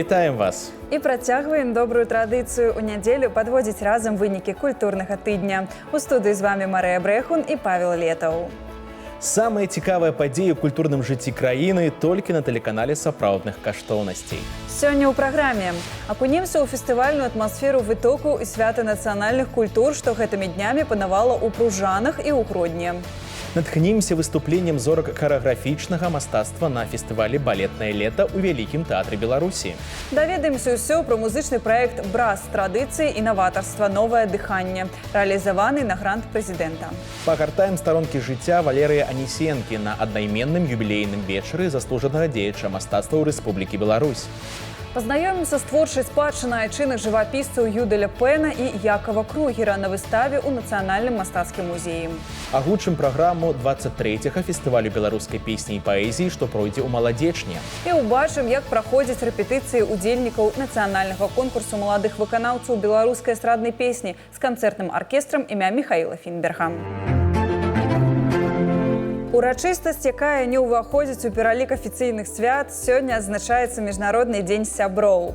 Вітаем вас! І працягваем добрую традыцыю ў нядзелю падводзіць разам вынікі культурнага тыдня. У студыі з вами Марыя Брэхун і Павел Летаў. Самыя цікавыя падзеі ў культурным жыцці краіны толькі на тэлеканале сапраўдных каштоўнасцей. Сёння ў праграме акунемся ў фестывальную атмасферу вытокаў і свята нацыянальных культур, што гэтымі днямі панавала ў Пружанах і ў Гродні. Натхнімся выступленнем зорак харэаграфічнага мастацтва на фестывалі «Балетнае лета» ў Вялікім тэатры Беларусі. Даведаемся ўсё пра музычны праект «Браз. Традыцыі і наватарства. Новае дыханне», рэалізаваны на грант прэзідэнта. Пагартаем старонкі жыцця Валерыі Анісенкі на аднайменным юбілейным вечары заслужанага дзеяча мастацтва ў Рэспублікі Беларусь. Пазнаёмімся з творчай спадчынай айчынных жывапісцаў Юдэля Пэна і Якава Кругера на выставе ў Нацыянальным мастацкім музеі. Агучым праграму 23-га фестывалю беларускай песні і паэзіі, што пройдзе ў Маладзечні. І ўбачым, як праходзяць рэпетыцыі ўдзельнікаў нацыянальнага конкурсу маладых выканаўцаў беларускай эстраднай песні з канцэртным аркестрам імя Михаіла Фінберга. Урачыстасць, якая не ўваходзіць у пералік афіцыйных свят, сёння адзначаецца Міжнародны дзень сяброў.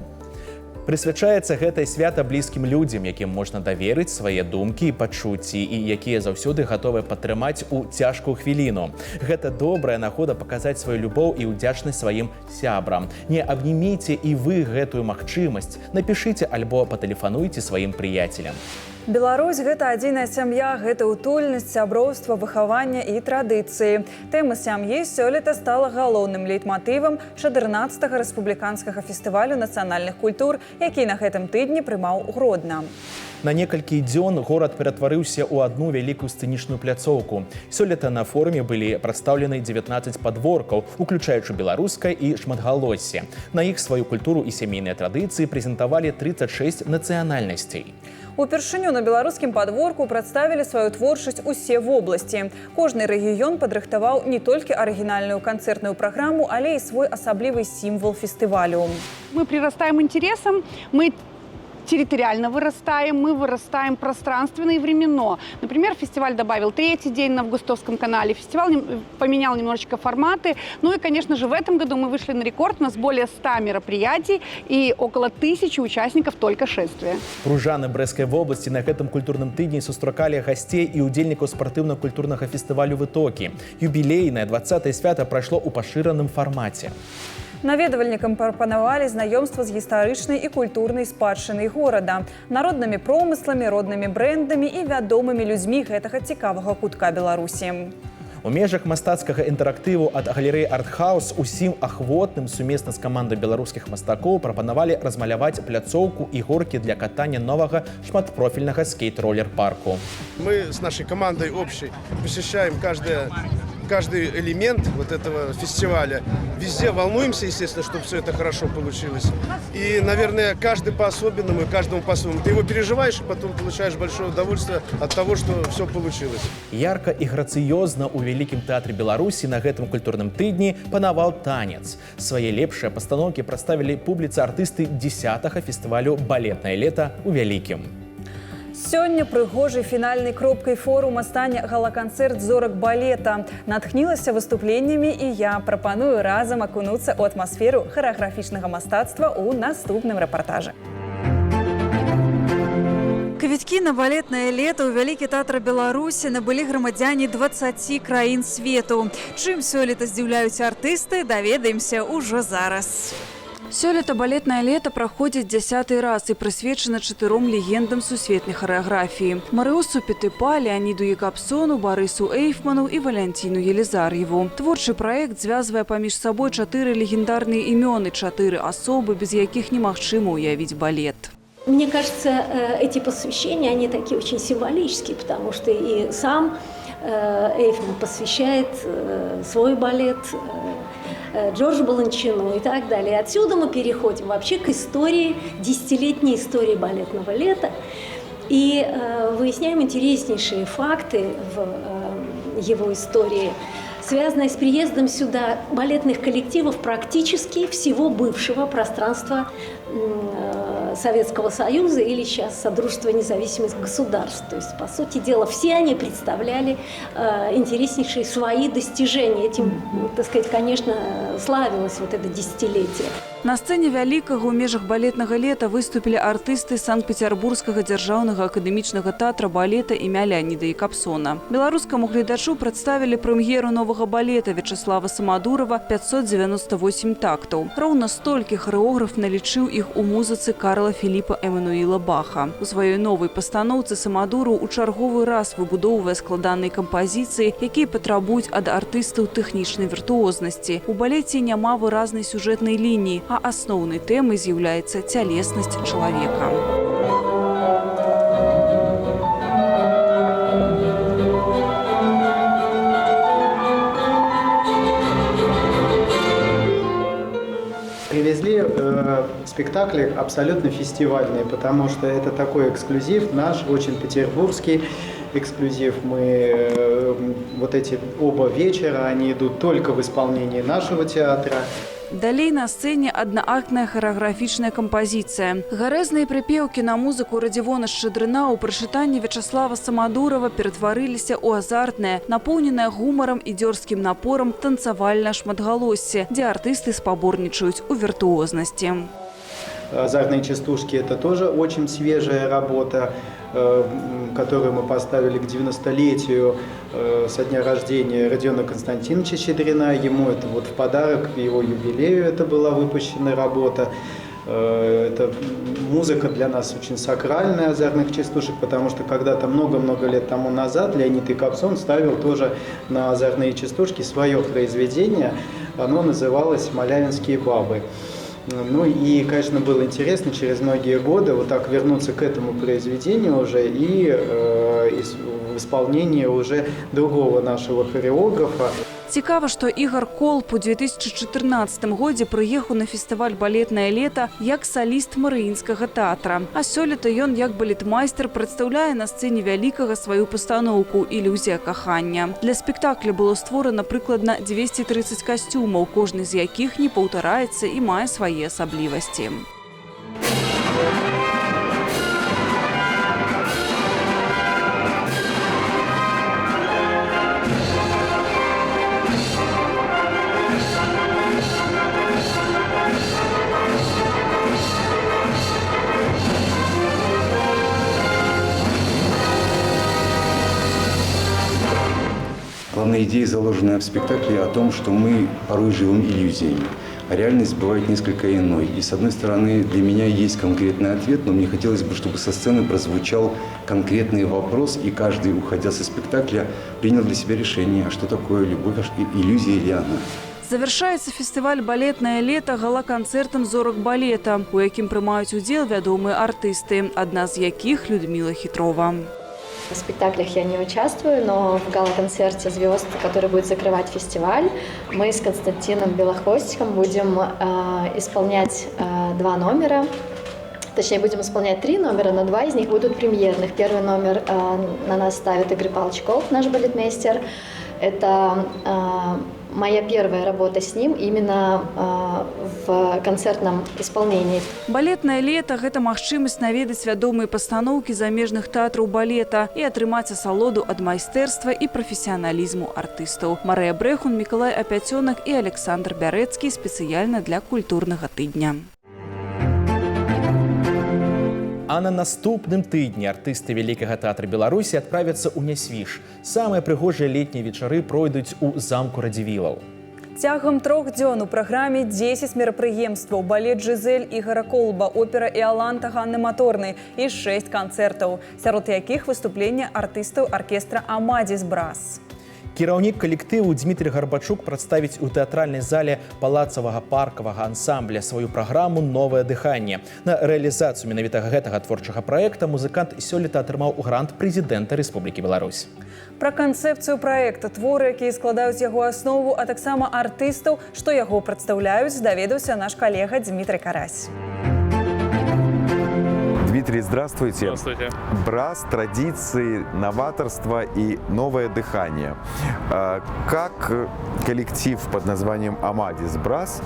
Прысвячаецца гэтае свята блізкім людзям, якім можна даверыць свае думкі і пачуцці і якія заўсёды гатовыя падтрымаць у цяжкую хвіліну. Гэта добрая нагода паказаць сваю любоў і ўдзячнасць сваім сябрам. Не абніміце і вы гэтую магчымасць. Напішыце альбо патэлефануйце сваім прыяцелям. Беларусь – гэта адзіная сям'я, гэта утульнасць, сяброўства, выхавання і традыцыі. Тэма сям'і сёлета стала галоўным лейтматывам 14-га рэспубліканскага фестывалю нацыянальных культур, які на гэтым тыдні прымаў Гродна. На некалькі дзён горад ператварыўся ў адну вялікую сцэнічную пляцоўку. Сёлета на форуме былі прадстаўлены 19 падворкаў, уключаючы беларускае і шматгалоссі. На іх сваю культуру і сямейныя традыцыі прэзентавалі 36 нацыянальнасцей. Упершыню на беларускім падворку прадставілі сваю творчасць усе вобласці. Кожны рэгіён падрыхтаваў не толькі арыгінальную канцэртную праграму, але і свой асаблівы сімвал фестывалю. Мы прирастаем интересом, мы территориально вырастаем, мы вырастаем пространственно и временно. Например, фестиваль добавил третий день на Августовском канале, фестиваль поменял немножечко форматы. Ну и, конечно же, в этом году мы вышли на рекорд, у нас более 100 мероприятий и около 1000 участников только шествия. Пружаны Брэскай вобласці на гэтым культурным тыдні сустракалі гасцей і удзельнікаў спартыўна-культурнага фестывалю «Вытокі». Юбілейнае 20-е свята прайшло ў пашыраным фармаце. Наведвальнікам прапанавалі знаёмства з гістарычнай і культурнай спадчынай горада, народнымі промысламі, роднымі брэндамі і вядомымі людзьмі гэтага цікавага кутка Беларусі. У межах мастацкага інтэрактыву ад галерэі «Артхаус» усім ахвотным сумесна з камандай беларускіх мастакоў прапанавалі размаляваць пляцоўку і горкі для катання новага шматпрофільнага скейт-роллер-парку. Мы с нашей командой общей посещаем каждый элемент вот этого фестиваля. Везде волнуемся, естественно, чтобы все это хорошо получилось. И, наверное, каждый по-особенному и каждому по-своему. Ты его переживаешь, и потом получаешь большое удовольствие от того, что все получилось. Ярка і грацыёзна ў Вялікім тэатры Беларусі на гэтым культурным тыдні панаваў танец. Свае лепшыя пастаноўкі прадставілі публіцы артысты 10-га фестывалю «Балетнае лета» ў Вялікім. Сёння прыгожай фінальнай кропкай форума стане гала-канцэрт зорак балета. Натхнілася выступленнямі і я прапаную разам акунуцца ў атмасферу харэаграфічнага мастацтва ў наступным рэпартажы. Квіткі на балетнае лета ў Вялікі тэатр Беларусі набылі грамадзяне 20 краін свету. Чым сёлета здзіўляюць артысты, даведаемся ўжо зараз. Сёлета балетнае лета праходзіць 10-й раз і прысвечана 4 легендам сусветнай харэаграфіі. Марыусу Петыпа, Леаніду Якабсону, Барысу Эйфману і Валянціну Елізар'еву. Творчы праект звязвае паміж сабой 4 легендарныя імёны, 4 асобы, без якіх немагчыма уявіць балет. Мне кажется, эти посвящения, они такие очень символические, потому что и сам Эйфман посвящает свой балет Джорджу Баланчину и так далее. Отсюда мы переходим вообще к истории, 10-летней истории балетного лета и выясняем интереснейшие факты в его истории, связанные с приездом сюда балетных коллективов практически всего бывшего пространства Советского Союза или сейчас Содружества независимых государств. То есть, по сути дела, все они представляли интереснейшие свои достижения. Этим, так сказать, конечно, славилось вот это десятилетие. На сцэне вялікага ў межах балетнага лета выступілі артысты Санкт-Петербургскага дзяржаўнага акадэмічнага тэатра балета імя Леаніда Якабсона. Беларускаму гледачу прадставілі прэм'еру новага балета Вячеслава Самадурова «598 тактаў». Роўна столькі харэограф налічыў іх у музыцы Карла Філіпа Эмануіла Баха. У сваёй новай пастаноўцы Самадураў у чарговы раз выбудоўвае складаныя кампазіцыі, якія патрабуюць ад артыстаў тэхнічнай віртуознасці. У балеце няма выразнай сюжэтнай лініі, а асноўнай тэмай з'яўляецца цялеснасць чалавека. Привезли спектакли абсолютно фестивальные, потому что это такой эксклюзив, наш, очень петербургский эксклюзив. Мы вот эти оба вечера, они идут только в исполнении нашего театра. Далей на сцэне аднаактная харэаграфічная кампазіцыя. Гарэзныя прыпеўкі на музыку Радзівона Шчадрына ў прачытанні Вячеслава Самадурова ператварыліся ў азартнае, напоўненае гумарам і дзёрзкім напорам танцавальнае шматгалоссі, дзе артысты спаборнічаюць у віртуознасці. «Азартные частушки» – это тоже очень свежая работа, которую мы поставили к 90-летию со дня рождения Родиона Константиновича Щедрина. Ему это вот в подарок к его юбилею это была выпущена работа. Это музыка для нас очень сакральная «Азартных частушек», потому что когда-то много-много лет тому назад Леонид Якабсон ставил тоже на «Азартные частушки» свое произведение. Оно называлось «Малявинские бабы». Ну и, конечно, было интересно через многие годы вот так вернуться к этому произведению уже и в исполнении уже другого нашего хореографа. Цікава, што Ігар Колб у 2014 годзе прыехаў на фестываль «Балетнае лета» як саліст Марыінскага тэатра. А сёлета ён як балетмайстер прадстаўляе на сцэне вялікага сваю пастаноўку «Ілюзія кахання». Для спектакля было створана прыкладна 230 касцюмаў, кожны з якіх не паўтараецца і мае свае асаблівасці. Главная идея, заложенная в спектакле, о том, что мы порой живем иллюзиями, а реальность бывает несколько иной. И, с одной стороны, для меня есть конкретный ответ, но мне хотелось бы, чтобы со сцены прозвучал конкретный вопрос, и каждый, уходя со спектакля, принял для себя решение, а что такое любовь, иллюзия или она. Завершаецца фестываль «Балетнае лета» гала-канцэртам зорак балета, у якім прымаюць удзел вядомыя артысты, адна з якіх Людмила Хитрова. В спектаклях я не участвую, но в гала-концерте «Звезд», который будет закрывать фестиваль, мы с Константином Белохвостиком будем исполнять 2 номера. Точнее, будем исполнять 3 номера, но 2 из них будут премьерных. Первый номер на нас ставит Игорь Павлович Колб, наш балетмейстер. Это моя первая работа с ним именно в концертном исполнении. «Балетнае лета» – гэта магчымасць наведаць вядомыя пастаноўкі замежных тэатраў балета і атрымаць асалоду ад майстэрства і прафесіяналізму артыстаў. Марыя Брэхун, Мікалай Апяцёнак і Александр Бярэцкі спецыяльна для культурнага тыдня. А на наступным тыдні артысты Вялікага тэатра Беларусі адправяцца ў Нясвіж. Самыя прыгожыя летнія вечары пройдуць у замку Радзівілаў. Цягам 3 дзён у праграме 10 мерапрыемстваў, балет «Жизель» Ігара Колба, опера «Іаланта» Ганны Маторнай і 6 канцэртаў, сярод якіх выступленне артыстаў аркестра «Амадзіс Брас». Кіраўнік калектыву Дмітрий Гарбачук прадставіць у тэатральнай зале палацавага паркавага ансамбля сваю праграму «Новае дыханне». На рэалізацыю менавіта гэтага творчага праекта музыкант сёлета атрымаў грант прэзідэнта Рэспублікі Беларусь. Пра канцэпцыю праекта, творы, якія складаюць яго аснову, а таксама артыстаў, што яго прадстаўляюць, даведаўся наш калега Дмітрий Карась. Дмитрий, здравствуйте. Здравствуйте. Брас, традиции, новаторство и новое дыхание. Как коллектив под названием «Амадзис Брас»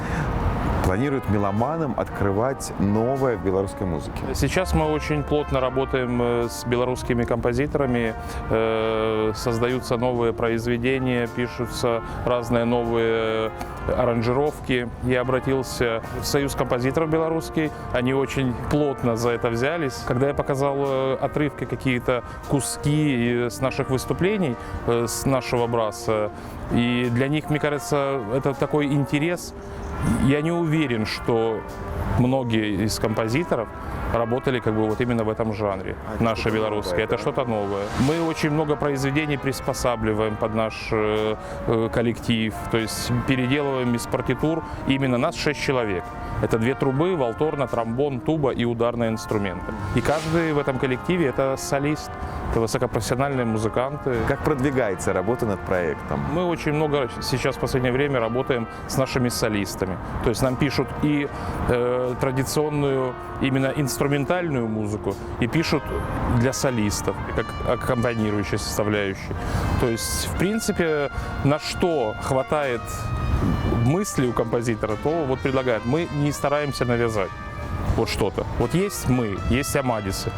планирует меломанам открывать новое в белорусской музыке? Сейчас мы очень плотно работаем с белорусскими композиторами, создаются новые произведения, пишутся разные новые аранжировки. Я обратился в Союз композиторов белорусский, они очень плотно за это взялись. Когда я показал отрывки, какие-то куски с наших выступлений, с нашего браса, и для них, мне кажется, это такой интерес. Я не уверен, что многие из композиторов работали как бы вот именно в этом жанре, наше белорусское. Это что-то новое. Мы очень много произведений приспосабливаем под наш коллектив, то есть переделываем из партитур. Именно нас 6 человек. Это 2 трубы, валторна, тромбон, туба и ударные инструменты. И каждый в этом коллективе это солист, это высокопрофессиональные музыканты. Как продвигается работа над проектом? Мы очень много сейчас в последнее время работаем с нашими солистами. То есть нам пишут и традиционную именно инструментальную музыку, и пишут для солистов, как аккомпанирующая составляющая. То есть, в принципе, на что хватает мысли у композитора, то вот предлагают. Мы не стараемся навязать вот что-то. Вот есть мы, есть Амадисы.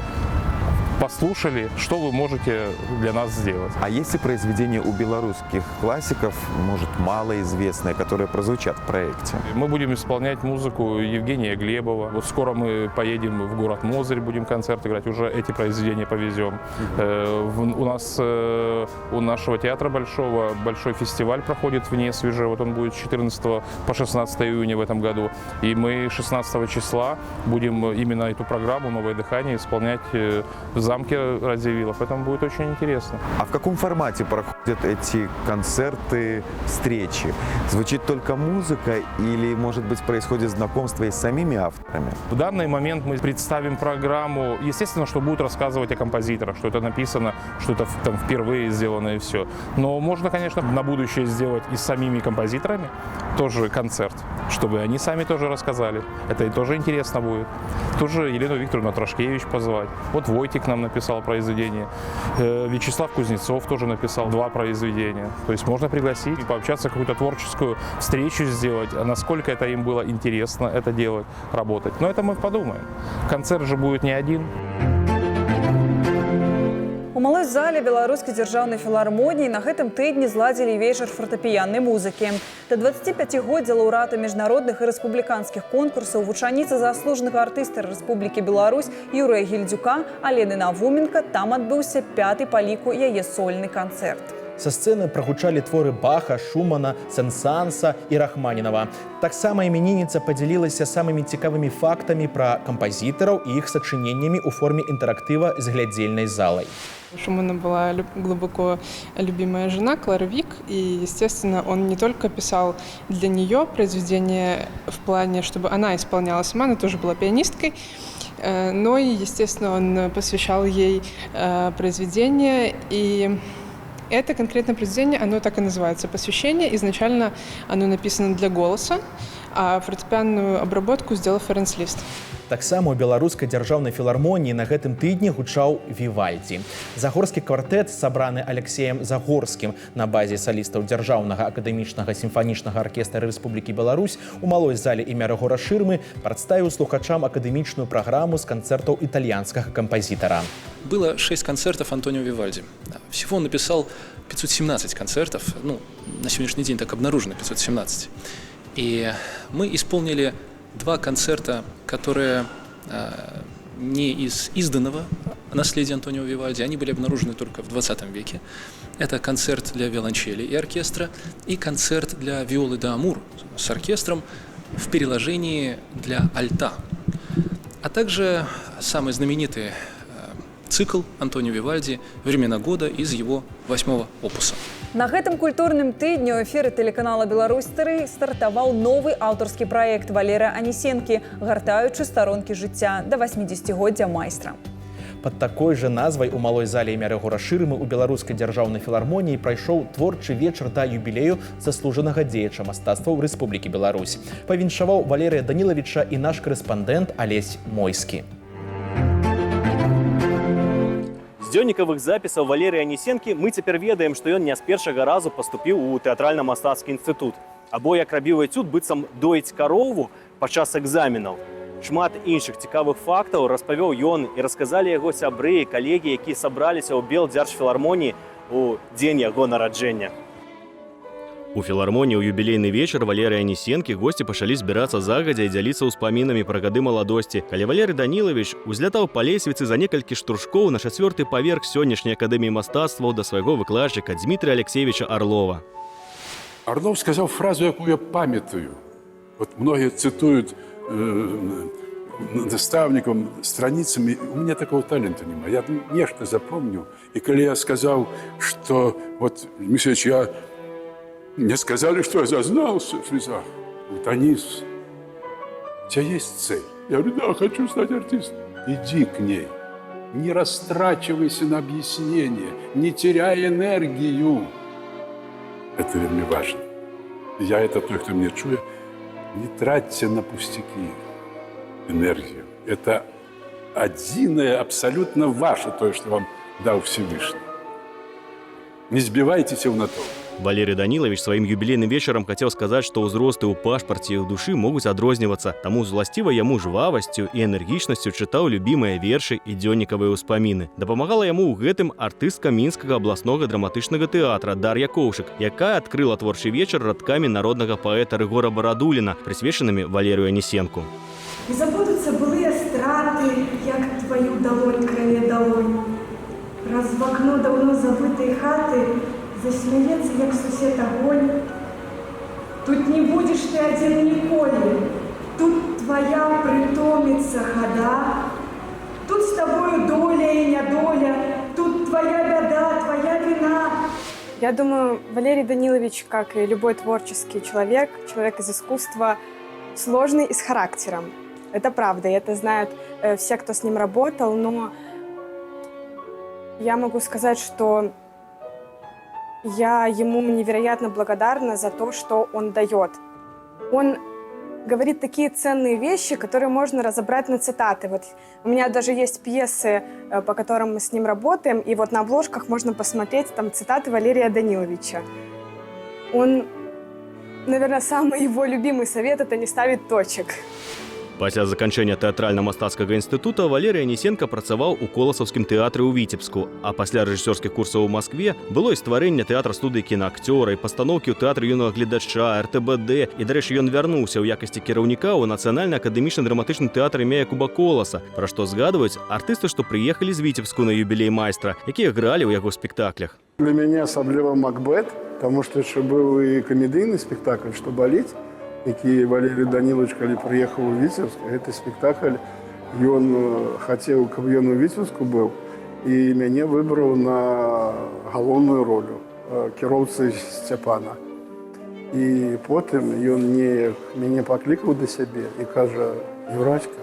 Послушали, что вы можете для нас сделать. А есть ли произведения у белорусских классиков, может, малоизвестные, которые прозвучат в проекте? Мы будем исполнять музыку Евгения Глебова. Вот скоро мы поедем в город Мозырь, будем концерт играть, уже эти произведения повезем. У нас, у нашего театра большого, большой фестиваль проходит в Несвеже. Вот он будет с 14 по 16 июня в этом году. И мы 16 числа будем именно эту программу «Новое дыхание» исполнять в замке Радзивилла, поэтому будет очень интересно. А в каком формате проходят эти концерты, встречи? Звучит только музыка или, может быть, происходит знакомство и с самими авторами? В данный момент мы представим программу, естественно, что будут рассказывать о композиторах, что это написано, что это там впервые сделано и все. Но можно, конечно, на будущее сделать и с самими композиторами тоже концерт, чтобы они сами тоже рассказали. Это и тоже интересно будет. Тоже Елену Викторовну Трошкевич позвать. Вот Войтик нам написал произведение. Вячеслав Кузнецов тоже написал 2 произведения. То есть можно пригласить и пообщаться, какую-то творческую встречу сделать, а насколько это им было интересно это делать, работать. Но это мы подумаем. Концерт же будет не один. У малой зале беларускай дзяржаўнай філармоніі на гэтым тыдні зладзілі вечар фартэпіяннай музыкі. Да 25-годдзя лаўрэата міжнародных і рэспубліканскіх конкурсаў вучаніца заслужанага артыста Рэспублікі Беларусь Юрыя Гільдзюка Алены Навуменка там адбыўся 5-й па ліку яе сольны канцэрт. Са сцэны прагучалі творы Баха, Шумана, Сен-Санса і Рахманінава. Таксама імянінніца падзялілася самымі цікавымі фактамі пра кампазітараў і іх сачыненнямі ў форме інтэрактыва з глядзельнай залай. У Шумана была глубоко любимая жена Клара Вик, и, естественно, он не только писал для нее произведения в плане, чтобы она исполняла сама, она тоже была пианисткой, но и, естественно, он посвящал ей произведения, и это конкретное произведение, оно так и называется «Посвящение». Изначально оно написано для голоса, а фортепианную обработку сделал Ференц Лист. Таксама ў беларускай дзяржаўнай філармоніі на гэтым тыдні гучаў Вівальді. Загорскі квартэт, сабраны Алексеем Загорскім на базе салістаў дзяржаўнага акадэмічнага сімфанічнага аркестра Рэспублікі Беларусь у малой зале імя Рагора Шырмы прадставіў слухачам акадэмічную праграму з канцэртаў італьянскага кампазітара. Было 6 концертов Антонио Вивальди. Всего он написал 517 концертов. Ну, на сегодняшний день так обнаружено 517. И мы исполнили 2 концерта, которые не из изданного наследия Антонио Вивальди, они были обнаружены только в 20 веке. Это концерт для виолончели и оркестра и концерт для виолы да Амур с оркестром в переложении для альта. А также самый знаменитый цикл Антонио Вивальди «Времена года» из его 8-го опуса. На гэтым культурным тыдні ў эфіры тэлеканала «Беларусь-3» стартаваў новы аўтарскі праект Валерыя Анісенкі «Гартаючы старонкі жыцця да 80-годдзя майстра». Под такой же назвай у малой зале імя Рагора Шырмы у беларускай дзяржаўнай філармоніі прайшоў творчы вечар да юбілею заслужанага дзеяча мастацтва ў Рэспублікі Беларусь. Павіншаваў Валерыя Данілавіча і наш корэспандэнт Алесь Мойскі. З дзённікавых запісаў Валерыя Анісенкі мы цяпер ведаем, што ён не з першага разу паступіў у тэатральна-мастацкі інстытут. або як рабіў эцюд быццам доіць карову падчас экзаменаў. Шмат іншых цікавых фактаў распавёў ён і расказалі яго сябры і калегі, якія сабраліся ў Белдзяржфілармоніі у дзень яго нараджэння. У філармоніі ў юбілейны вечар Валерыя Анісенкі госці пачалі збірацца загадзя і дзяліцца ўспамінамі пра гады маладосці. Калі Валерый Данілавіч узлятаў па лесвіцы за некалькі штуршкоў на 4-й паверх сённяшняй акадэміі мастацтваў да свайго выкладчыка Дмітрия Алексеевича Орлова. Орлов сказал фразу, якую я памятаю. Вот многие цитуют наставникам страницами. У меня такого талента нема. Я нечто запомнил. И когда я сказал, что вот, Михайлович, мне сказали, что я зазнался в слезах. Вот, Анис, у тебя есть цель? Я говорю, да, хочу стать артистом. Иди к ней. Не растрачивайся на объяснение, не теряй энергию. Это вельми важно. Я это той, кто меня чует. Не тратьте на пустяки энергию. Это одиное, абсолютно ваше, то, что вам дал Всевышний. Не сбивайтесь на то. Валерий Данілавіч сваім юбілейным вечарам хацеў сказаць, што ўзросты ў пашпарце і ў душы могуць адрознівацца, таму з уласцівай яму жвавасцю і энергічнасцю чытаў любімыя вершы і дзённікавыя ўспаміны. Дапамагала яму ў гэтым артыстка Мінскага абласнога драматычнага тэатра Дар'я Коўшык, якая адкрыла творчы вечар радкамі народнага паэта Рыгора Барадуліна, прысвечанымі Валерыю Анісенку. Не забудуцца былыя страты, як твою далонь крае далонь. Раз в окно давно забытой хаты засмеется, як сусед огонь. Тут не будешь ты один ніколі, тут твоя притомится хода, тут с тобою доля и недоля, тут твоя беда, твоя вина. Я думаю, Валерий Данилович, как и любой творческий человек, человек из искусства, сложный и с характером. Это правда, и это знают все, кто с ним работал, но я могу сказать, что я ему невероятно благодарна за то, что он дает. Он говорит такие ценные вещи, которые можно разобрать на цитаты. Вот у меня даже есть пьесы, по которым мы с ним работаем, и вот на обложках можно посмотреть там цитаты Валерия Даниловича. Он, наверное, самый его любимый совет – это не ставить точек. Пасля заканчэння тэатральна-мастацкага інстытута Валерый Анісенка працаваў у Коласаўскім тэатры ў Віцебску, а пасля рэжысёрскіх курсаў у Маскве было і стварэнне тэатра-студыі кінаакцёра і пастаноўкі ў тэатры юнага гледача, РТБД, і, дарэчы, ён вярнуўся ў якасці кіраўніка ў Нацыянальны акадэмічны драматычны тэатр імя Якуба Коласа, пра што згадваюць артысты, што прыехалі з Віцебску на юбілей майстра, якія гралі ў яго спектаклях. Для мяне асабліва Макбет, таму што яшчэ быў і камедыйны спектакль «Што баліць», які Валерий Данилович, калі прыехаў у Віцебск, гэты спектакль, ён хацеў, каб ён у Віцебску быў, і мяне выбраў на галоўную ролю кіроўцы Сцяпана. І потым ён мяне паклікаў да сябе і кажа: «Юрачка,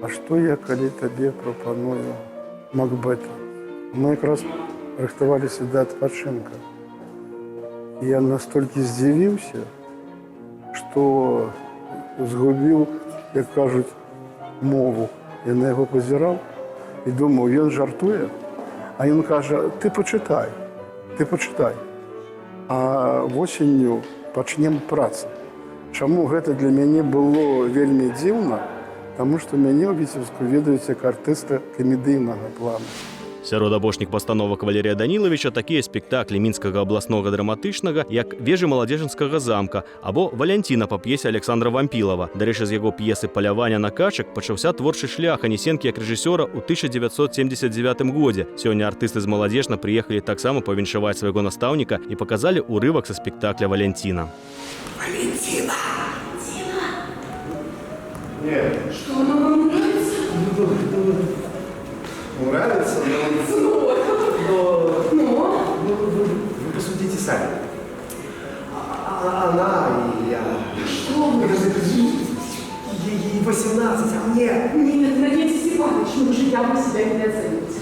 а што я, калі табе прапаную Макбета?» Мы якраз рыхтаваліся да адпачынка. Я настолькі здзівіўся, што згубіў, як кажуць, мову. Я на яго пазіраў і думаў, ён жартуе, а ён кажа: ты пачытай, а восенню пачнем працу. Чаму гэта для мяне было вельмі дзіўна? Таму што мяне ў Віцебску ведаюць як артыста камедыйнага плану. Сярод апошніх пастановак Валерія Данілавіча такія спектаклі Мінскага абласнога драматычнага, як «Вежы маладзежынскага замка» або «Валянціна» па п'есе Александра Вампілава. Дарэчы, з яго п'есы «Палявання на качак» пачаўся творчы шлях Анісенкі як рэжысёра ў 1979 годзе. Сёння артысты з маладзежна прыехалі таксама павіншаваць свайго настаўніка і паказалі ўрывак са спектакля «Валянціна». Валентина! Нет. Что, она вам нравится? Нравится, но вы посудите сами. Она и я. Что вы? Ей 18, а мне... Нет, Надежда Степанович, ну же явно себя недооцениваете.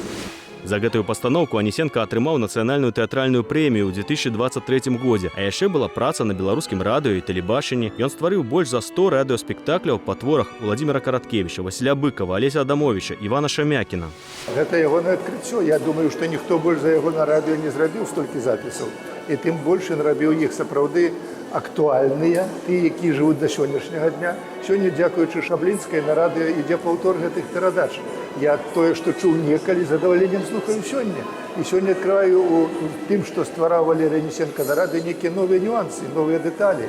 За гэтую пастаноўку Анісенка атрымаў нацыянальную тэатральную прэмію ў 2023 годзе, а яшчэ была праца на беларускім радыё і тэлебачанні. Ён стварыў больш за 100 радыёспектакляў па творах Владзіміра Караткевіча, Васіля Быкова, Алеся Адамовіча, Івана Шамякіна. Гэта ягонае адкрыццё. Я думаю, што ніхто больш за яго на радыё не зрабіў столькі запісаў. І тым больш ён рабіў іх сапраўды актуальныя, тыя, якія жывуць да сённяшняга дня. Сёння, дзякуючы Шаблінскай, на радыё ідзе паўтор гэтых перадач. Я тое, што чуў некалі, задаваленнем слухаю сёння. І сёння адкрываю у тым, што ствараў Валерый Анисенко на радыё, нейкія новыя нюансы, новыя дэталі.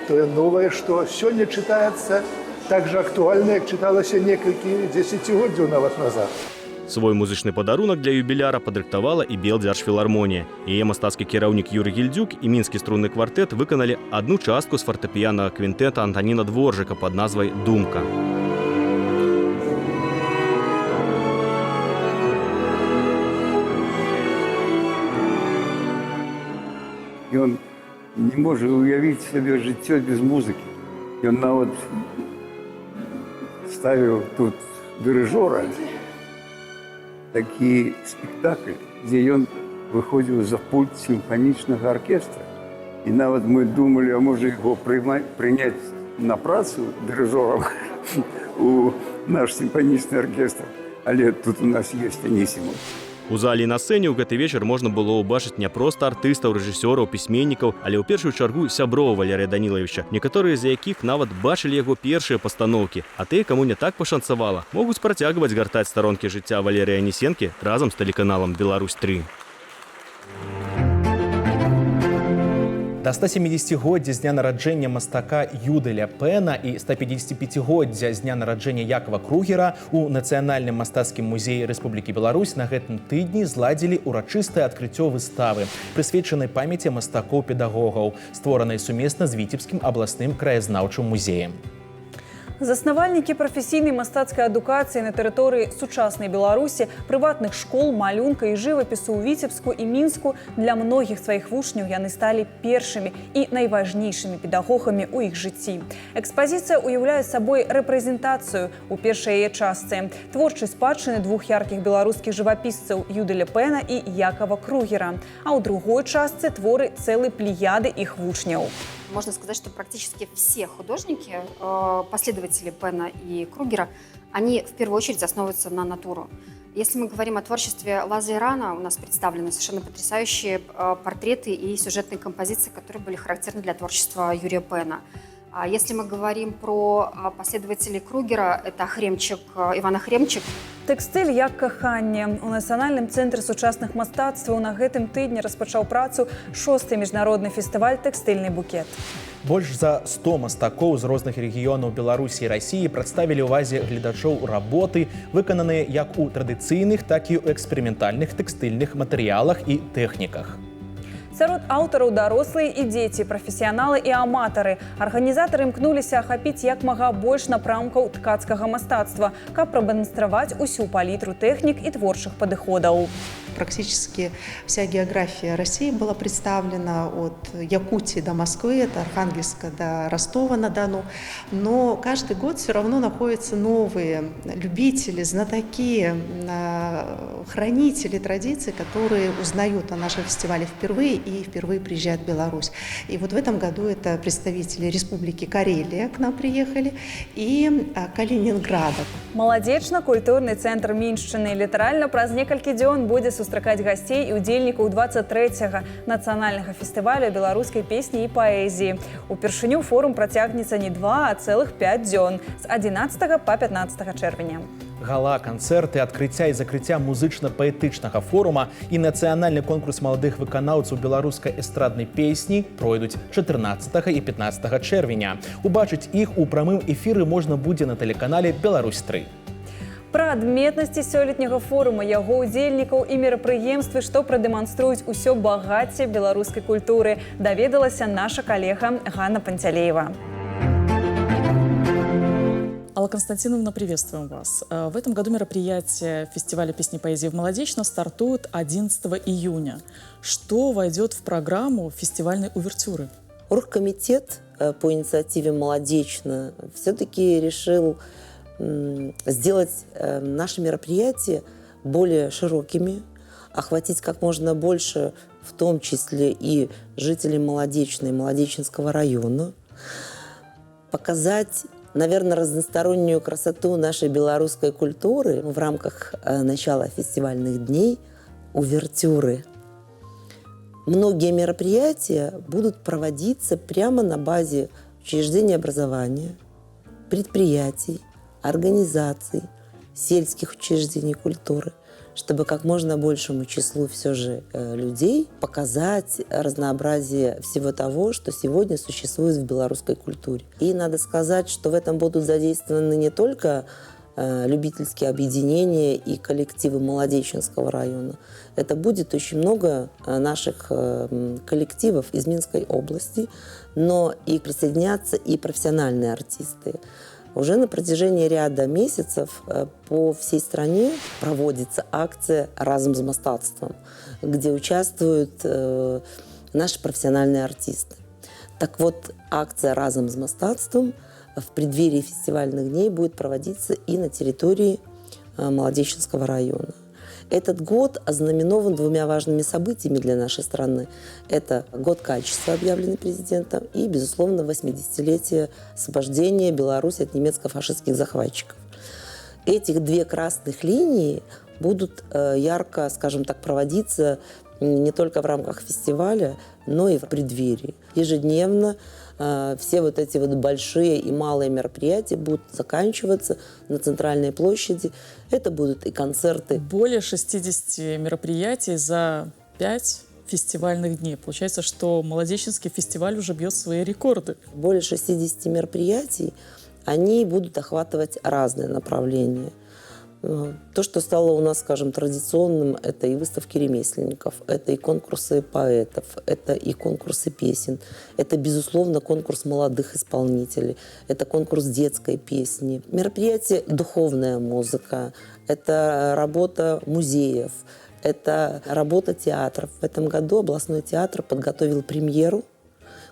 Тое новае, што сёння чытаецца так жа актуальна, як чыталася некалькі дзесяцігоддзяў нават назад. Свой музычны падарунак для юбіляра падрыхтавала і Белдзяржфілармонія. Яе мастацкі кіраўнік Юрый Гільдзюк і мінскі струнны квартэт выканалі адну частку з фартэпіянага квінтэта Антаніна Дворжыка пад назвай «Думка». Ён не можа уявіць сабе жыццё без музыкі. Ён нават ставіў тут дырыжора такі спектакль, дзе ён выходзіў за пульт сімфанічнага аркестра. І нават мы думалі, а можа яго прыняць на працу дырыжорам у наш сімфанічны аркестр. Але тут у нас ёсць Анісімов. У зале і на сцэне ў гэты вечар можна было ўбачыць не проста артыстаў, рэжысёраў, пісьменнікаў, але ў першую чаргу сяброў Валерыя Данілавіча, некаторыя з якіх нават бачылі яго першыя пастаноўкі, а тыя, каму не так пашанцавала, могуць працягваць гартаць старонкі жыцця Валерыя Анисенкі разам з тэлеканалам «Беларусь-3». Да 170-годдзя з дня нараджэння мастака Юдэля Пэна і 155-годдзя з дня нараджэння Якова Кругера у Нацыянальным мастацкім музеі Рэспублікі Беларусь на гэтым тыдні зладзілі ўрачыстае адкрыццё выставы, прысвечанай памяці мастакоў-педагогаў, створанай сумесна з Віцебскім абласным краязнаўчым музеем. Заснавальнікі прафесійнай мастацкай адукацыі на тэрыторыі сучаснай Беларусі, прыватных школ, малюнка і жывапісу ў Віцебску і Мінску для многіх сваіх вучняў яны сталі першымі і найважнейшымі педагогамі ў іх жыцці. Экспазіцыя ўяўляе сабой рэпрэзентацыю ў першай яе частцы творчай спадчыны двух яркіх беларускіх жывапісцаў Юдэля Пэна і Якова Кругера, а ў другой частцы творы цэлай плеяды іх вучняў. Можно сказать, что практически все художники, последователи Пэна и Кругера, они в первую очередь основываются на натуру. Если мы говорим о творчестве Лаза Ирана, у нас представлены совершенно потрясающие портреты и сюжетные композиции, которые были характерны для творчества Юрия Пэна. А если мы говорим про последователей Кругера, это Иван Хремчик. Тэкстыль як каханне. У Нацыянальным цэнтры сучасных мастацтваў на гэтым тыдні распачаў працу 6-й міжнародны фестываль «Тэкстыльны букет». Больш за 100 мастакоў з розных рэгіёнаў Беларусі і Расіі прадставілі ўвазе гледачоў работы, выкананыя як у традыцыйных, так і ў эксперыментальных тэкстыльных матэрыялах і тэхніках. Сярод аўтараў дарослыя і дзеці, прафесіяналы і аматары. Арганізатары імкнуліся ахапіць як мага больш напрамкаў ткацкага мастацтва, каб прадэманстраваць усю палітру тэхнік і творчых падыходаў. Практически вся география России была представлена от Якутии до Москвы, от Архангельска до Ростова-на-Дону. Но каждый год все равно находятся новые любители, знатоки, хранители традиций, которые узнают о нашем фестивале впервые и впервые приезжают в Беларусь. И вот в этом году это представители Республики Карелия к нам приехали и Калининграда. Маладзечна-культурны цэнтр Міншчыны літаральна праз некалькі дзён будзе сустракаць гасцей і удзельнікаў 23-го нацыянальнага фестывалю беларускай песні і паэзіі. Упершыню форум працягнецца не 2, а цэлых 5 дзён з 11 па 15 чэрвеня. Гала, канцэрты, адкрыцця і закрыцця музычна-паэтычнага форума і нацыянальны конкурс маладых выканаўцаў беларускай эстраднай песні пройдуць 14 і 15 чэрвеня. Убачыць іх у прамым эфіры можна будзе на тэлеканале «Беларусь-3». Пра адметнасці сёлетняга форума, яго удзельнікаў і мерапрыемствы, што прадэманструюць усё багацце беларускай культуры, даведалася наша калега Ганна Пантелеева. Алла Константиновна, приветствуем вас. В этом году мероприятие фестиваля песни и поэзии в Молодечно стартует 11 июня. Что войдет в программу фестивальной увертюры? Оргкомитет по инициативе Молодечно все-таки решил сделать наши мероприятия более широкими, охватить как можно больше, в том числе и жителей Молодечной и Молодеченского района, показать, наверное, разностороннюю красоту нашей белорусской культуры в рамках начала фестивальных дней, увертюры. Многие мероприятия будут проводиться прямо на базе учреждений образования, предприятий, организаций, сельских учреждений культуры, чтобы как можно большему числу все же людей показать разнообразие всего того, что сегодня существует в белорусской культуре. И надо сказать, что в этом будут задействованы не только любительские объединения и коллективы Молодеченского района. Это будет очень много наших коллективов из Минской области, но и присоединятся и профессиональные артисты. Уже на протяжении ряда месяцев по всей стране проводится акция «Разом з мастацтвом», где участвуют наши профессиональные артисты. Так вот, акция «Разом з мастацтвом» в преддверии фестивальных дней будет проводиться и на территории Молодеченского района. Этот год ознаменован двумя важными событиями для нашей страны. Это год качества, объявленный президентом, и, безусловно, 80-летие освобождения Беларуси от немецко-фашистских захватчиков. Этих две красных линии будут ярко, скажем так, проводиться не только в рамках фестиваля, но и в преддверии. Ежедневно все вот эти вот большие и малые мероприятия будут заканчиваться на центральной площади. Это будут и концерты. Более 60 мероприятий за 5 фестивальных дней. Получается, что Молодеченский фестиваль уже бьет свои рекорды. Более 60 мероприятий, они будут охватывать разные направления. То, что стало у нас, скажем, традиционным, это и выставки ремесленников, это и конкурсы поэтов, это и конкурсы песен, это, безусловно, конкурс молодых исполнителей, это конкурс детской песни. Мероприятие «Духовная музыка», это работа музеев, это работа театров. В этом году областной театр подготовил премьеру,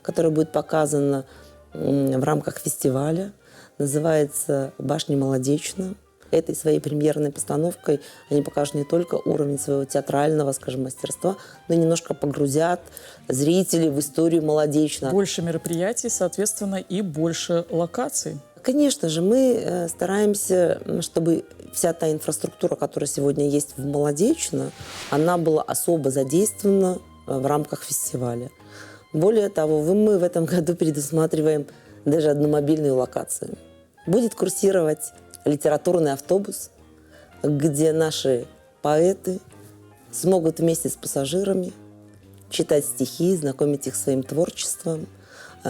которая будет показана в рамках фестиваля. Называется «Башня Молодечна». Этой своей премьерной постановкой они покажут не только уровень своего театрального, скажем, мастерства, но и немножко погрузят зрителей в историю Молодечна. Больше мероприятий, соответственно, и больше локаций. Конечно же, мы стараемся, чтобы вся та инфраструктура, которая сегодня есть в Молодечно, она была особо задействована в рамках фестиваля. Более того, мы в этом году предусматриваем даже одну мобильную локацию. Будет курсировать литературный автобус, где наши поэты смогут вместе с пассажирами читать стихи, знакомить их своим творчеством.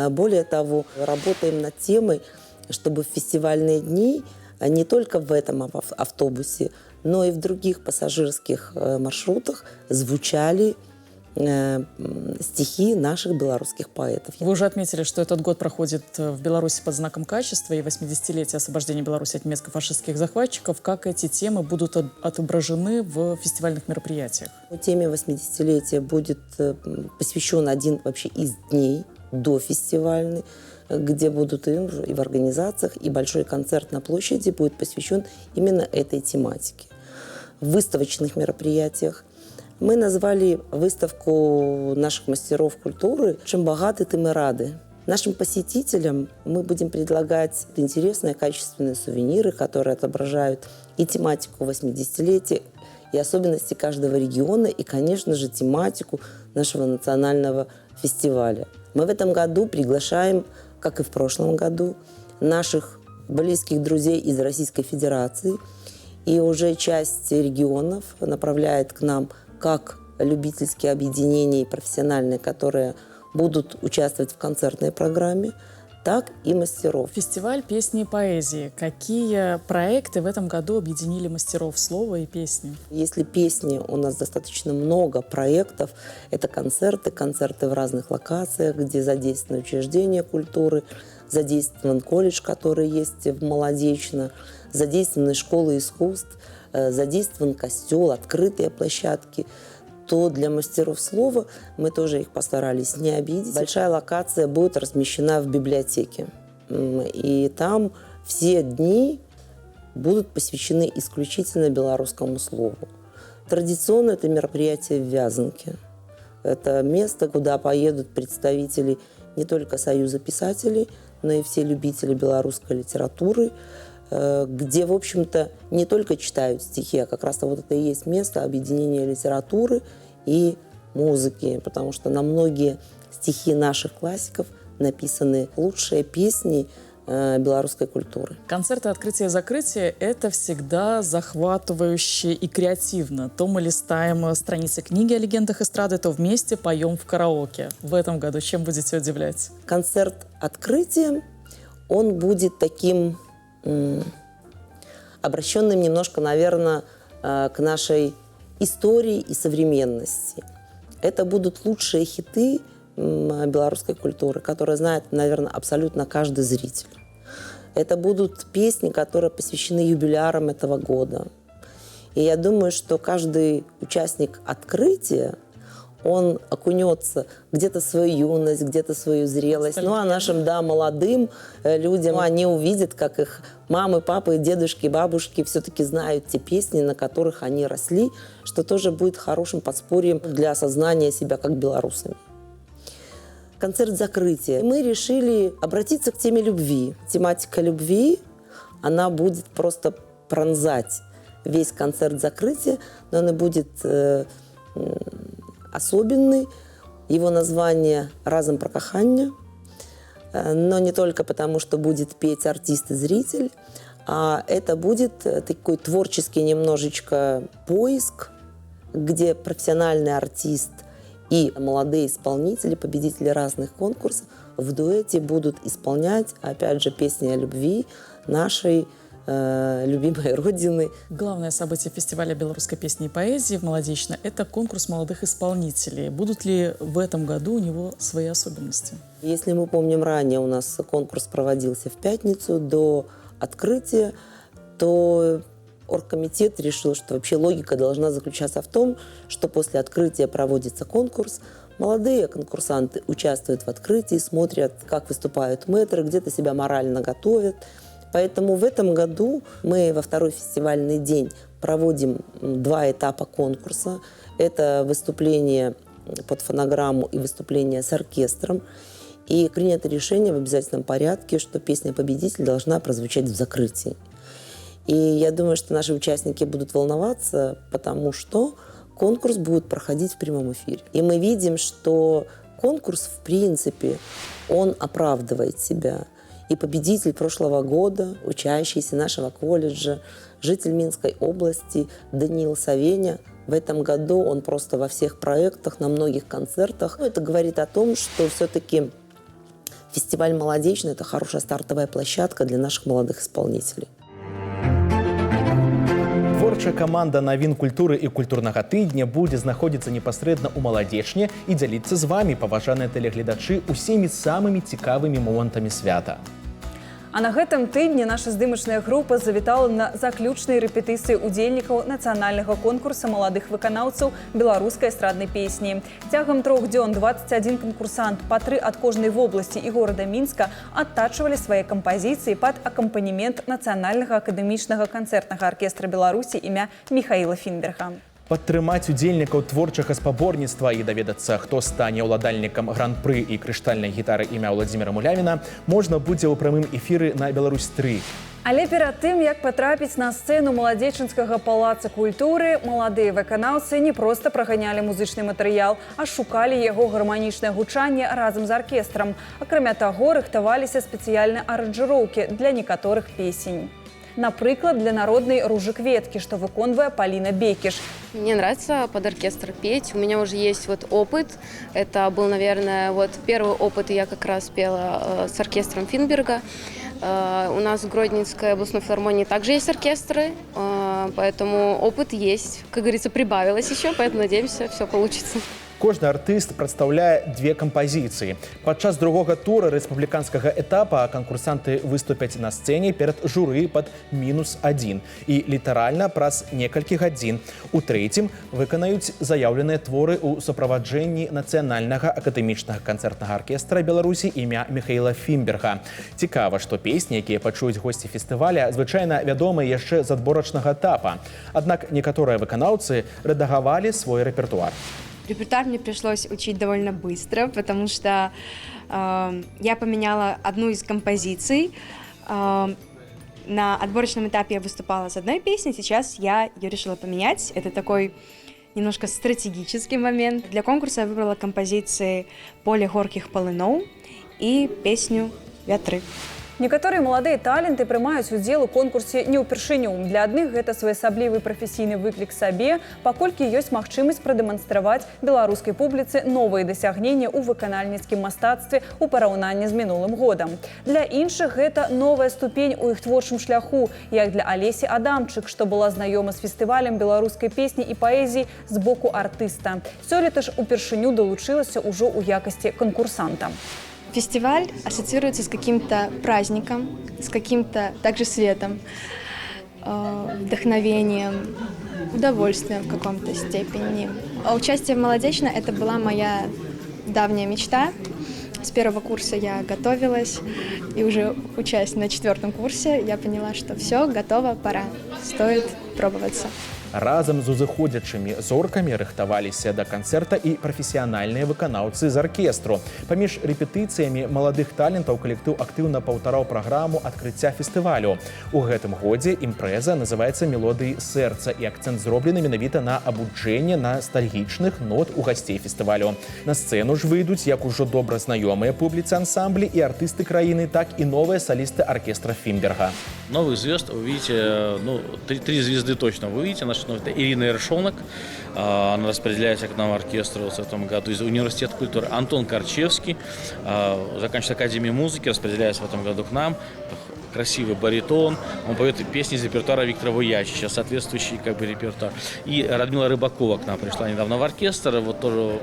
Более того, работаем над темой, чтобы в фестивальные дни не только в этом автобусе, но и в других пассажирских маршрутах звучали стихи наших белорусских поэтов. Вы уже отметили, что этот год проходит в Беларуси под знаком качества и 80-летие освобождения Беларуси от немецко-фашистских захватчиков. Как эти темы будут отображены в фестивальных мероприятиях? Теме 80-летия будет посвящен один вообще из дней до фестивальный, где будут и в организациях, и большой концерт на площади будет посвящен именно этой тематике. В выставочных мероприятиях мы назвали выставку наших мастеров культуры «Чем богаты, тем и рады». Нашим посетителям мы будем предлагать интересные, качественные сувениры, которые отображают и тематику 80-летия, и особенности каждого региона, и, конечно же, тематику нашего национального фестиваля. Мы в этом году приглашаем, как и в прошлом году, наших близких друзей из Российской Федерации, и уже часть регионов направляет к нам как любительские объединения и профессиональные, которые будут участвовать в концертной программе, так и мастеров. Фестиваль песни и поэзии. Какие проекты в этом году объединили мастеров слова и песни? Если песни, у нас достаточно много проектов. Это концерты в разных локациях, где задействованы учреждения культуры, задействован колледж, который есть в Молодечно, задействованы школы искусств, задействован костел, открытые площадки, то для мастеров слова мы тоже их постарались не обидеть. Большая локация будет размещена в библиотеке. И там все дни будут посвящены исключительно белорусскому слову. Традиционно это мероприятие в Вязанке. Это место, куда поедут представители не только Союза писателей, но и все любители белорусской литературы, где, в общем-то, не только читают стихи, а как раз вот это и есть место объединения литературы и музыки, потому что на многие стихи наших классиков написаны лучшие песни белорусской культуры. Концерты открытия и закрытия — это всегда захватывающе и креативно. То мы листаем страницы книги о легендах эстрады, то вместе поем в караоке. В этом году чем будете удивлять? Концерт открытия, он будет таким обращенным немножко, наверное, к нашей истории и современности. Это будут лучшие хиты белорусской культуры, которые знает, наверное, абсолютно каждый зритель. Это будут песни, которые посвящены юбилярам этого года. И я думаю, что каждый участник открытия, он окунется где-то в свою юность, где-то в свою зрелость. Ну, а нашим, молодым людям, они увидят, как их мамы, папы, дедушки, бабушки все-таки знают те песни, на которых они росли, что тоже будет хорошим подспорьем для осознания себя как белорусами. Концерт закрытия. Мы решили обратиться к теме любви. Тематика любви, она будет просто пронзать весь концерт закрытия, но она будет особенный. Его название «Разом про кохання». Но не только потому, что будет петь артист и зритель, а это будет такой творческий немножечко поиск, где профессиональный артист и молодые исполнители, победители разных конкурсов в дуэте будут исполнять, опять же, песни о любви нашей любимой родины. Главное событие фестиваля белорусской песни и поэзии в Молодечно — это конкурс молодых исполнителей. Будут ли в этом году у него свои особенности? Если мы помним, ранее у нас конкурс проводился в пятницу до открытия, то оргкомитет решил, что вообще логика должна заключаться в том, что после открытия проводится конкурс, молодые конкурсанты участвуют в открытии, смотрят, как выступают мэтры, где-то себя морально готовят. Поэтому в этом году мы во второй фестивальный день проводим 2 этапа конкурса. Это выступление под фонограмму и выступление с оркестром. И принято решение в обязательном порядке, что песня «Победитель» должна прозвучать в закрытии. И я думаю, что наши участники будут волноваться, потому что конкурс будет проходить в прямом эфире. И мы видим, что конкурс, в принципе, он оправдывает себя. И победитель прошлого года, учащийся нашего колледжа, житель Минской области Даниил Савеня, в этом году он просто во всех проектах, на многих концертах. Это говорит о том, что все-таки фестиваль «Молодечно» — это хорошая стартовая площадка для наших молодых исполнителей. Творчая каманда навін культуры і культурнага тыдня будзе знаходзіцца непасрэдна ў Маладзечні і дзяліцца з вамі, паважаныя тэлегледачы, усімі самымі цікавымі момантамі свята. А на гэтым тыдні наша здымачная група завітала на заключныя рэпетыцыі удзельнікаў нацыянальнага конкурса маладых выканаўцаў беларускай эстраднай песні. Цягам 3 дзён 21 канкурсант, па 3 ад кожнай вобласці і горада Мінска адтачвалі свае кампазіцыі пад акампанемент нацыянальнага акадэмічнага канцэртнага аркестра Беларусі імя Михаіла Фінберга. Падтрымаць удзельнікаў творчага спаборніцтва і даведацца, хто стане ўладальнікам гран-пры і крыштальнай гітары імя Владзіміра Мулявіна, можна будзе ў прамым эфіры на Беларусь-3. Але перад тым, як патрапіць на сцэну Маладзечынскага палаца культуры, маладыя выканаўцы не проста праганялі музычны матэрыял, а шукалі яго гарманічнае гучанне разам з аркестрам. Акрамя таго, рыхтаваліся спецыяльныя аранжыроўкі для некаторых песень. Например, для народной «Ружи кветки», что выконывает Полина Бекиш. Мне нравится под оркестр петь. У меня уже есть опыт. Это был, наверное, первый опыт, и я как раз пела с оркестром Финберга. У нас в Гродненской областной филармонии также есть оркестры, поэтому опыт есть. Как говорится, прибавилось еще, поэтому надеемся, все получится. Кожны артыст прадстаўляе 2 кампазіцыі. Падчас другога тура рэспубліканскага этапа канкурсанты выступяць на сцэне перад журы пад -1 і літаральна праз некалькі гадзін. У трэцім выканаюць заяўленыя творы ў суправаджэнні нацыянальнага акадэмічнага канцэртнага аркестра Беларусі імя Михаіла Фінберга. Цікава, што песні, якія пачуюць госці фестываля, звычайна вядомыя яшчэ з адборачнага этапа. Аднак некаторыя выканаўцы рэдагавалі свой рэпертуар. Репертуар мне пришлось учить довольно быстро, потому что я поменяла одну из композиций. На отборочном этапе я выступала с одной песней, сейчас я ее решила поменять. Это такой немножко стратегический момент. Для конкурса я выбрала композиции «Поле горьких полынов» и песню «Вятры». Некаторыя маладыя таленты прымаюць удзел у конкурсе не ўпершыню. Для адных гэта своеасаблівы прафесійны выклік сабе, паколькі ёсць магчымасць прадэманстраваць беларускай публіцы новыя дасягненні ў выканальніцкім мастацтве ў параўнанні з мінулым годам. Для іншых гэта новая ступень у іх творчым шляху, як для Алесі Адамчык, што была знаёма з фестывалем беларускай песні і паэзіі з боку артыста. Сёлета ж упершыню далучылася ўжо ў якасці канкурсанта. Фестиваль ассоциируется с каким-то праздником, с каким-то также светом, вдохновением, удовольствием в каком-то степени. А участие в «Молодечно» — это была моя давняя мечта. С первого курса я готовилась, и уже учась на 4-м курсе, я поняла, что все, готово, пора, стоит пробоваться. Разам з узыходзячымі зоркамі рыхтаваліся да канцэрта і прафесіянальныя выканаўцы з аркестру. Паміж рэпетыцыямі маладых талентаў калектыў актыўна паўтараў праграму адкрыцця фестывалю. У гэтым годзе імпрэза называецца «Мелодыі сэрца» і акцэнт зроблены менавіта на абуджэнне настальгічных нот у гасцей фестывалю. На сцэну ж выйдуць як ужо добра знаёмыя публіцы ансамблі і артысты краіны, так і новыя солісты аркестра Фінберга. Новых звезд вы видите, три звезды точно вы видите. Это Ирина Ершонок, она распределяется к нам оркестру в этом году из Университета культуры. Антон Корчевский, заканчивает Академию музыки, распределяется в этом году к нам. Красивый баритон, он поет песни из репертуара Виктора Вуячича, соответствующий репертуар. И Радмила Рыбакова к нам пришла недавно в оркестр, вот тоже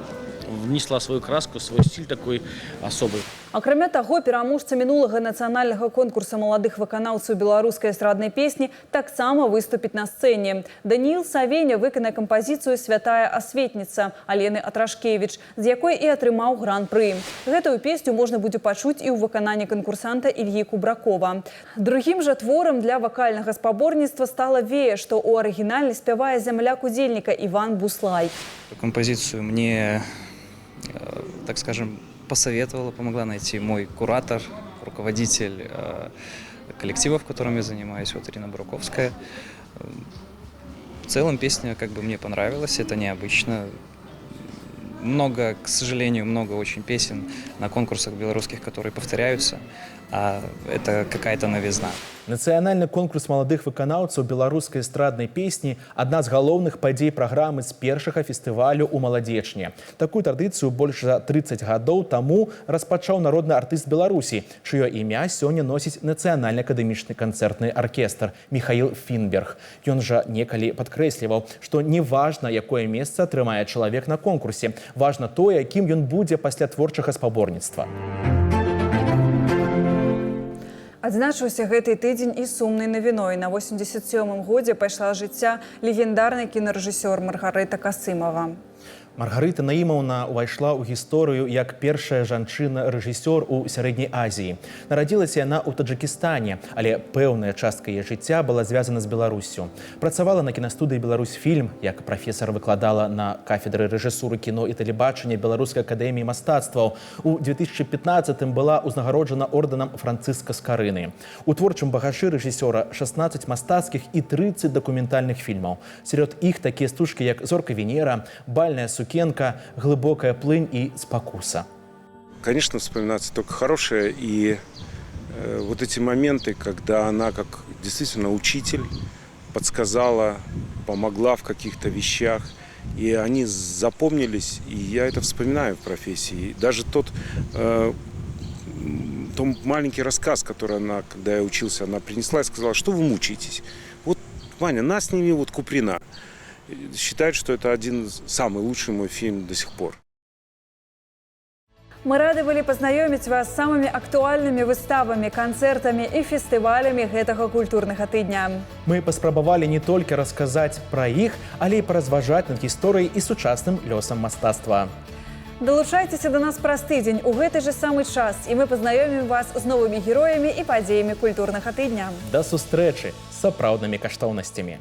внесла свою краску, свой стиль такой особый. Акрамя таго, пераможца мінулага нацыянальнага конкурса маладых выканаўцаў беларускай эстраднай песні таксама выступіць на сцэне. Даніил Савеня выканае кампазіцыю «Святая асветніца» Алены Атрашкевіч, з якой і атрымаў гран-пры. Гэтую песню можна будзе пачуць і ў выкананні канкурсанта Ільі Кубракова. Другім жа творам для вакальнага спаборніцтва стала «Вея», што ў арыгінале спявае зямляк удзельніка Іван Буслай. Композицию мне, так скажем, посоветовала, помогла найти мой куратор, руководитель коллектива, в котором я занимаюсь, вот Ирина Бураковская. В целом песня мне понравилась, это необычно. Много, к сожалению, много очень песен на конкурсах белорусских, которые повторяются, а это какая-то новизна. Нацыянальны конкурс маладых выканаўцаў беларускай эстраднай песні – адна з галоўных падзей праграмы з першага фестывалю ў Маладзечні. Такую традыцыю больш за 30 гадоў таму распачаў народны артыст Беларусі, чыё імя сёння носіць Нацыянальны акадэмічны канцэртны аркестр Михаил Фінберг. Ён жа некалі падкрэсліваў, што не важна, якое месца атрымае чалавек на конкурсе, важна тое, якім ён будзе пасля творчага спаборніцтва. Адзначыўся гэты тыдзень і сумнай навіной. На 87-м годзе пайшла з жыцця легендарны кінарэжысёр Маргарыта Касымова. Маргарыта Наімаўна ўвайшла ў гісторыю як першая жанчына-рэжысёр у Сярэдняй Азіі. Нарадзілася яна ў Таджыкістане, але пэўная частка яе жыцця была звязана з Беларуссю. Працавала на кінастудыі «Беларусьфільм», як прафесар выкладала на кафедры рэжысуры кіно і тэлебачання Беларускай акадэміі мастацтваў. У 2015-м была ўзнагароджана ордэнам Францыска Скарыны. У творчым багажы рэжысёра 16 мастацкіх і 30 дакументальных фільмаў. Сярод іх такія стужкі, як «Зорка Венера», «Бальная сукенка», «Глубокая плынь» и «Спокуса». Конечно, вспоминается только хорошее, и вот эти моменты, когда она как действительно учитель подсказала, помогла в каких-то вещах, и они запомнились, и я это вспоминаю в профессии. Даже тот маленький рассказ, который она, когда я учился, она принесла и сказала, что вы мучаетесь. Вот, Ваня, нас сними вот Куприна. Считают, что это один самый лучший мой фильм до сих пор. Мы рады былі пазнаёміць вас з самымі актуальнымі выставамі, канцэртамі і фестывалямі гэтага культурнага тыдня. Мы паспрабавалі не толькі расказаць пра іх, але і паразважаць над гісторыяй і сучасным лёсам мастацтва. Далучайцеся до нас праз тыдзень у гэты же самы час, і мы пазнаёмім вас з новымі героямі і падзеямі культурнага тыдня. Да сустрэчы з сапраўднымі каштоўнасцямі.